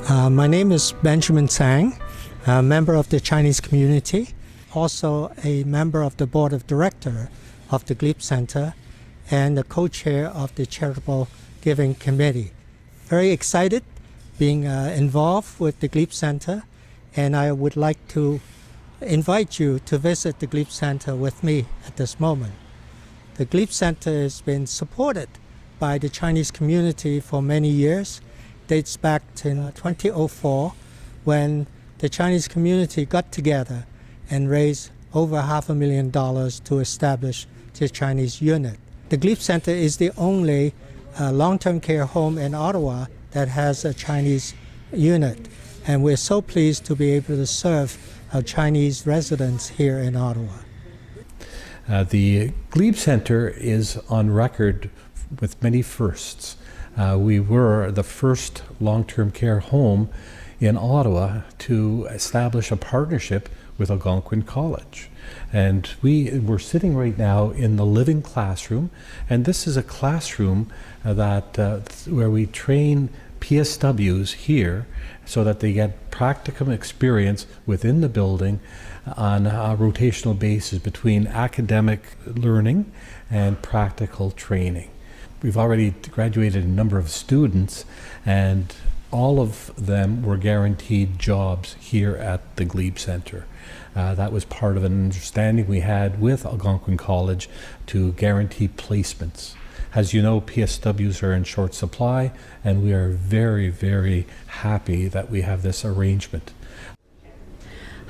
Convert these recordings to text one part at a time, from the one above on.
My name is Benjamin Tsang, a member of the Chinese community, also a member of the board of directors of the Glebe Center, and the co-chair of the charitable giving committee. Very excited being involved with the Glebe Center, and I would like to invite you to visit the Glebe Center with me at this moment. The Glebe Center has been supported by the Chinese community for many years. Dates back to 2004 when the Chinese community got together and raised over $500,000 to establish the Chinese unit. The Glebe Center is the only long-term care home in Ottawa that has a Chinese unit, and we're so pleased to be able to serve our Chinese residents here in Ottawa. The Glebe Center is on record with many firsts. We were the first long-term care home in Ottawa to establish a partnership with Algonquin College. And we're sitting right now in the living classroom, and this is a classroom where we train PSWs here so that they get practicum experience within the building on a rotational basis between academic learning and practical training. We've already graduated a number of students, and all of them were guaranteed jobs here at the Glebe Center. That was part of an understanding we had with Algonquin College to guarantee placements. As you know, PSWs are in short supply, and we are very, very happy that we have this arrangement.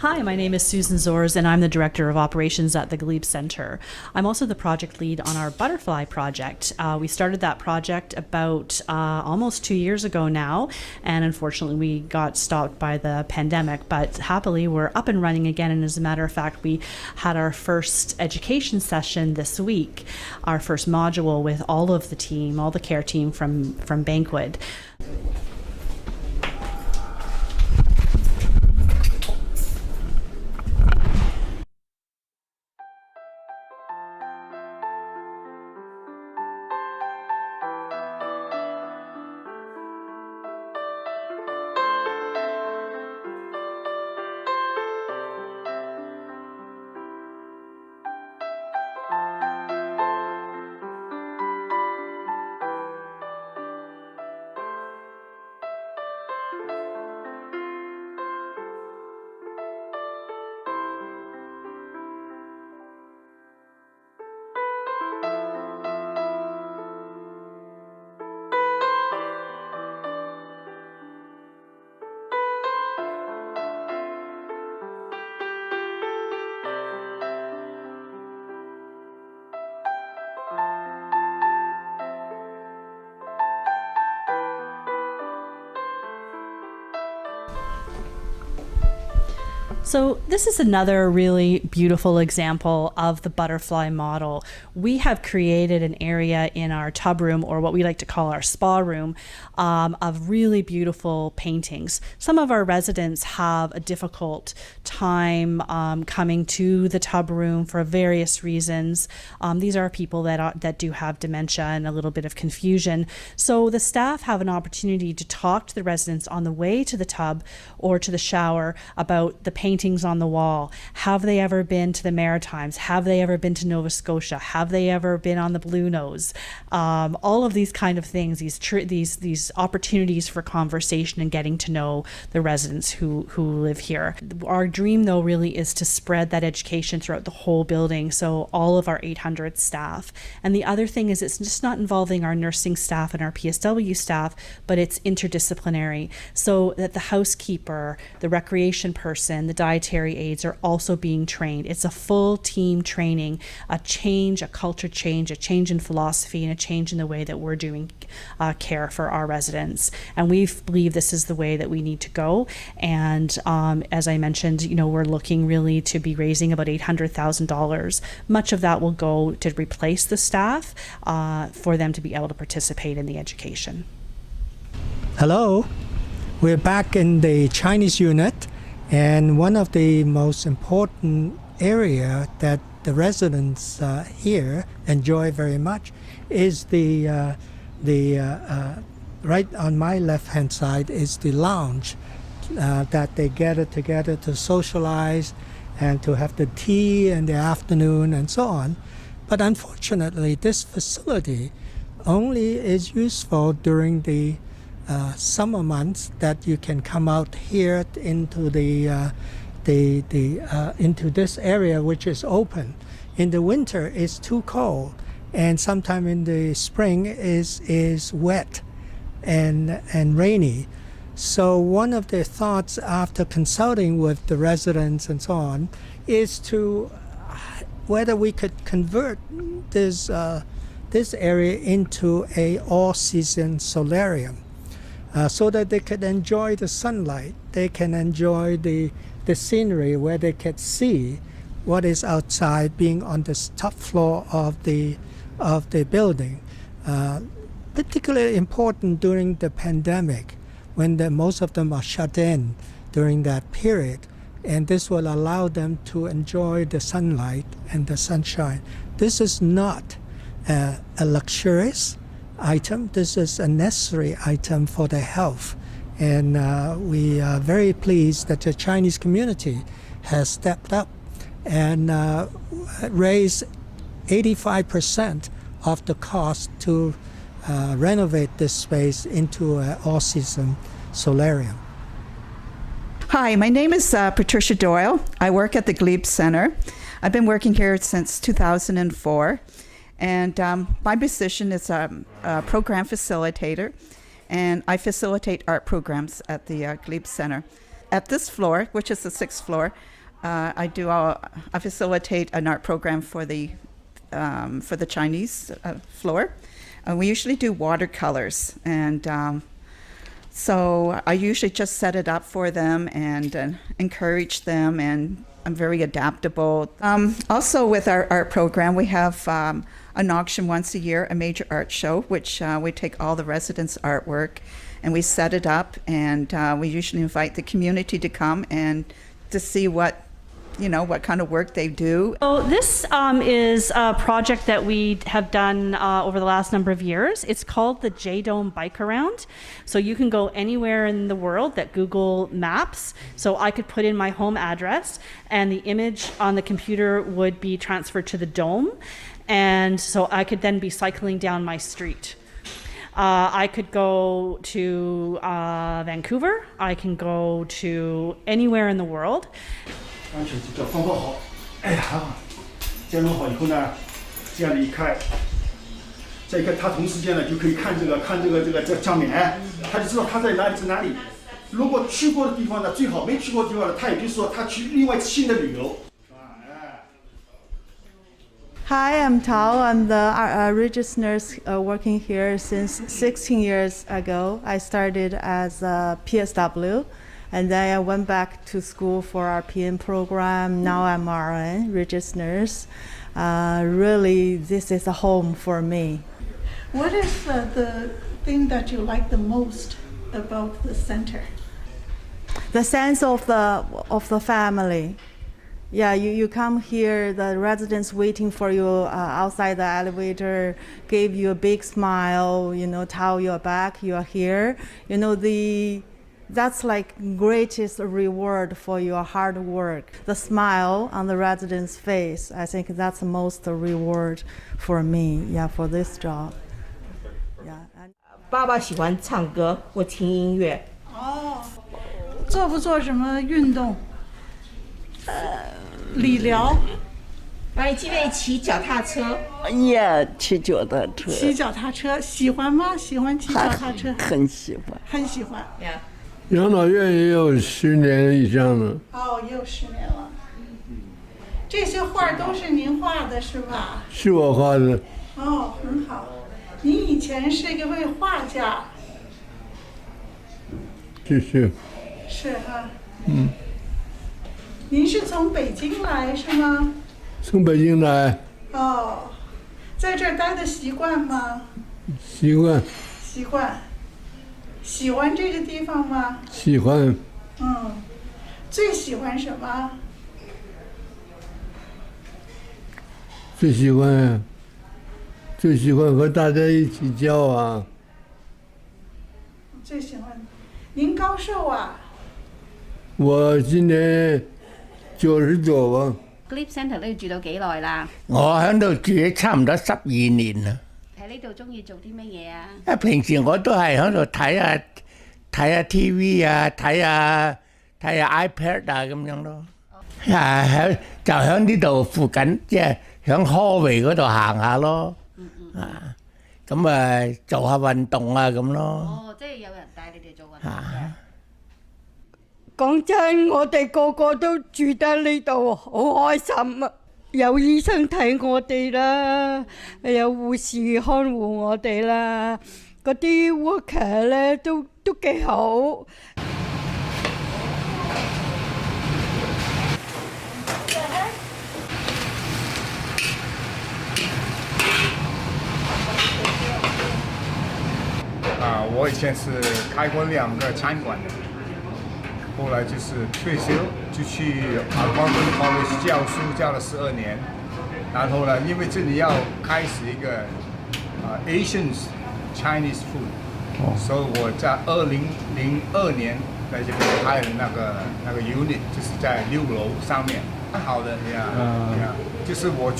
Hi, my name is Susan Zors, and I'm the Director of Operations at the Glebe Center. I'm also the project lead on our Butterfly project. We started that project about almost 2 years ago now, and unfortunately we got stopped by the pandemic, but happily we're up and running again, and as a matter of fact, we had our first education session this week, our first module with all of the team, all the care team from Banquet. So this is another really beautiful example of the butterfly model. We have created an area in our tub room, or what we like to call our spa room, of really beautiful paintings. Some of our residents have a difficult time coming to the tub room for various reasons. These are people that do have dementia and a little bit of confusion. So the staff have an opportunity to talk to the residents on the way to the tub or to the shower about the paintings on the wall. Have they ever been to the Maritimes? Have they ever been to Nova Scotia? Have they ever been on the Blue Nose? All of these kind of things, these opportunities for conversation and getting to know the residents who live here. Our dream, though, really is to spread that education throughout the whole building, so all of our 800 staff. And the other thing is, it's just not involving our nursing staff and our PSW staff, but it's interdisciplinary, so that the housekeeper, the recreation person, the dietary aides are also being trained. It's a full team training, a culture change, a change in philosophy, and a change in the way that we're doing care for our residents. And we believe this is the way that we need to go. And as I mentioned, we're looking really to be raising about $800,000. Much of that will go to replace the staff for them to be able to participate in the education. Hello, we're back in the Chinese unit, and one of the most important area that the residents here enjoy very much is the right on my left-hand side is the lounge that they gather together to socialize and to have the tea in the afternoon and so on. But unfortunately, this facility only is useful during the summer months, that you can come out here into into this area, which is open. In the winter, it's too cold, and sometime in the spring is wet and rainy. So one of the thoughts after consulting with the residents and so on is to whether we could convert this area into a all-season solarium, so that they could enjoy the sunlight, they can enjoy the scenery, where they could see what is outside, being on the top floor of the building. Particularly important during the pandemic, when most of them are shut in during that period. And this will allow them to enjoy the sunlight and the sunshine. This is not a luxurious item. This is a necessary item for their health. And we are very pleased that the Chinese community has stepped up and raised 85% of the cost to renovate this space into an all-season solarium. Hi, my name is Patricia Doyle. I work at the Glebe Center. I've been working here since 2004, and my position is a program facilitator, and I facilitate art programs at the Glebe Center. At this floor, which is the 6th floor, I facilitate an art program for the Chinese floor. We usually do watercolors, and so I usually just set it up for them and encourage them, and I'm very adaptable. Also with our art program, we have an auction once a year, a major art show, which we take all the residents' artwork and we set it up, and we usually invite the community to come and to see what kind of work they do. So this is a project that we have done over the last number of years. It's called the J-Dome Bike Around. So you can go anywhere in the world that Google Maps. So I could put in my home address, and the image on the computer would be transferred to the dome. And so I could then be cycling down my street. I could go to Vancouver. I can go to anywhere in the world. 安全就叫放好，哎呀，还好，这样弄好以后呢，这样的一开，再一看，他同时间呢就可以看这个江面，他就知道他在哪里。如果去过的地方呢，最好；没去过的地方呢，他也就是说他去另外新的旅游。 Hi, I'm Tao. I'm the Regis nurse working here since 16 years ago. I started as a PSW, and then I went back to school for our PN program. Now I'm RN, Regis nurse. Really, this is a home for me. What is the thing that you like the most about the center? The sense of the family. Yeah, you come here, the residents waiting for you outside the elevator, gave you a big smile, tell you back, you are here. That's like greatest reward for your hard work. The smile on the resident's face, I think that's the most reward for me, for this job. Yeah. 爸爸喜欢唱歌或听音乐。哦，做不做什么运动？理疗。哎，今天骑脚踏车。骑脚踏车。骑脚踏车喜欢吗？喜欢骑脚踏车。很喜欢。很喜欢。养老院也有10年以上了。哦，也有10年了。这些画都是您画的是吧？是我画的。哦，很好。您以前是一位画家。是。是哈。您是从北京来是吗？从北京来。哦，在这儿待的习惯吗？习惯。习惯。喜欢这个地方吗？喜欢。最喜欢什么？最喜欢和大家一起教啊。最喜欢。您高寿啊？我今年90多吧。Glebe Centre 呢度住到幾耐啦？我喺度住咗差唔多12年啦。喺呢度中意做啲乜嘢啊？平時我都係喺度睇下 TV 啊，睇下 iPad 啊咁樣咯。就喺呢度附近，即係喺 Hallway 嗰度行下咯。咁做下運動啊咁咯。哦，即係有人帶你哋做運動嘅。講真，我哋個個都住得呢度，好開心啊！有醫生睇我哋啦，有護士看護我哋啦，嗰啲 worker 咧都幾好。我以前是开过2个餐馆的，后来就是退休就去Boston College 教书，教了12年。然后呢，因为这里要开始一个Asian Chinese food，所以我在2002年在这边开了那个 unit， 就是在6楼上面。好的呀，就是我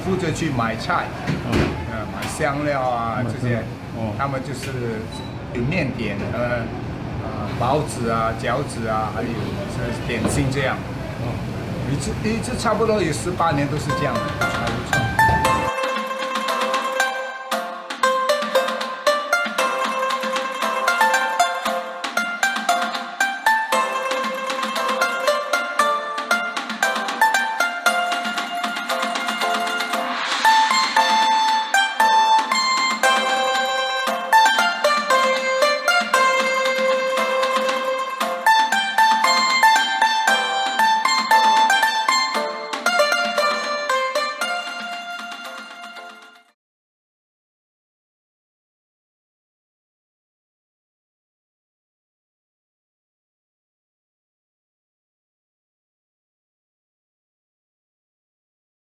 负责去买菜，买香料啊这些。他们就是有面点，包子啊、饺子啊，还有是点心这样。一直差不多有18年都是这样的。